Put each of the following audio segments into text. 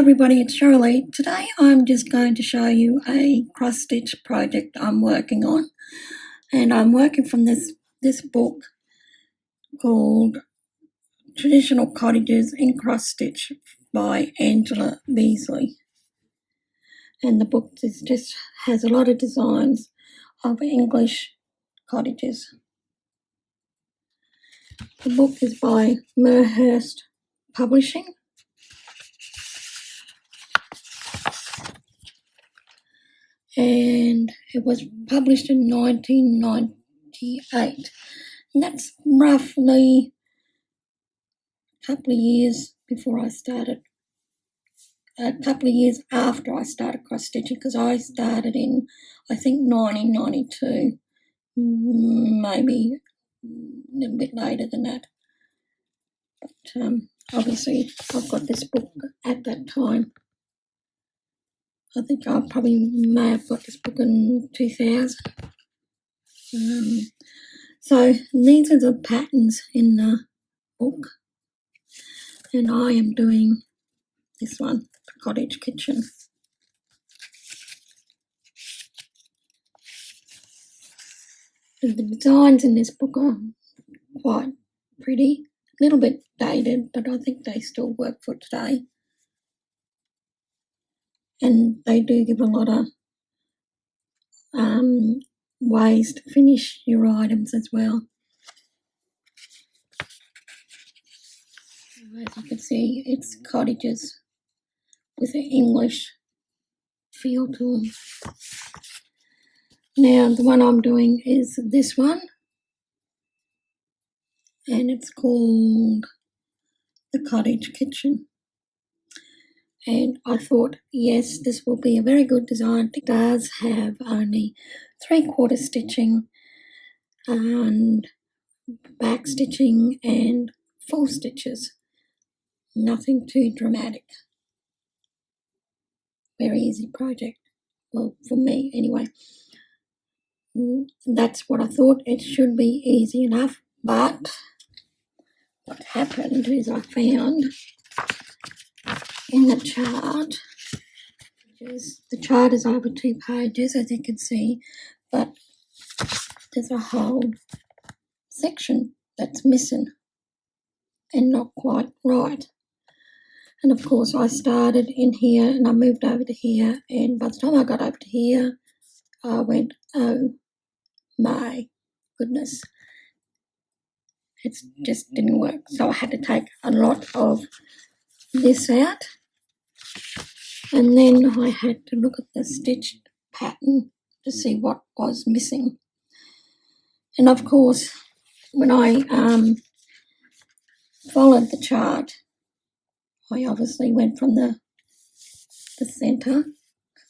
everybody, it's Shirley. Today I'm just going to show you a cross-stitch project I'm working on, and I'm working from this book called Traditional Cottages in Cross-Stitch by Beazley. And the book just has a lot of designs of English cottages. The book is by Merhurst Publishing. And it was published in 1998. And that's roughly a couple of years after I started cross-stitching, because I started in, I think, 1992, maybe a little bit later than that. But obviously I've got this book at that time. I think I probably may have got this book in 2000. So these are the patterns in the book, and I am doing this one, the cottage kitchen. The designs in this book are quite pretty, a little bit dated, but I think they still work for today. And they do give a lot of ways to finish your items as well. As you can see, it's cottages with an English feel to them. Now, the one I'm doing is this one, and it's called the Cottage Kitchen. And I thought, yes, this will be a very good design. It does have only 3/4 stitching and back stitching and full stitches. Nothing too dramatic. Very easy project. Well, for me anyway. That's what I thought. It should be easy enough. But what happened is I found in the chart, the chart is over 2 pages, as you can see, but there's a whole section that's missing and not quite right. And of course I started in here and I moved over to here, and by the time I got over to here I went, oh my goodness, it just didn't work. So I had to take a lot of this out, and then I had to look at the stitched pattern to see what was missing. And of course, when I followed the chart, I obviously went from the centre.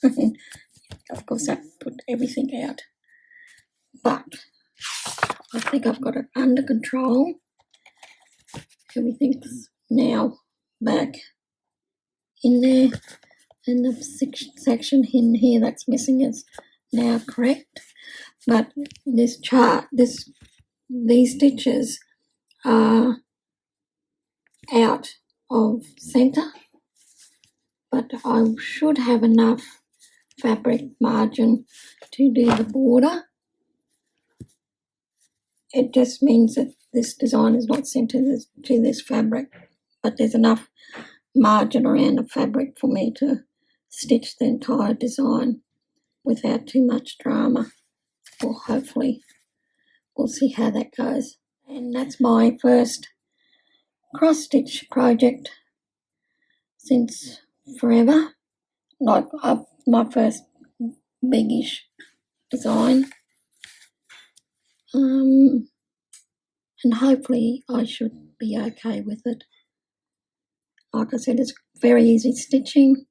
Of course, I put everything out. But I think I've got it under control. Everything's now back in there, and the section in here that's missing is now correct. But this chart, these stitches are out of centre, but I should have enough fabric margin to do the border. It just means that this design is not centred to this fabric, but there's enough margin around the fabric for me to stitch the entire design without too much drama. Well, hopefully we'll see how that goes. And that's my first cross-stitch project since forever, like my first biggish design. And hopefully I should be okay with it. Like I said, it's very easy stitching,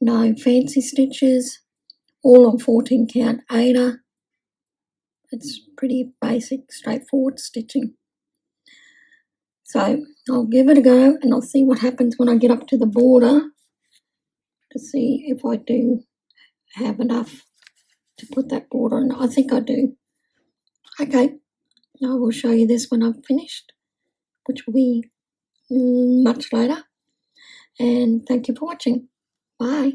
no fancy stitches, all on 14 count aider. It's pretty basic, straightforward stitching. So I'll give it a go and I'll see what happens when I get up to the border to see if I do have enough to put that border in. I think I do. Okay, I will show you this when I've finished, which will be much later. and thank you for watching. Bye.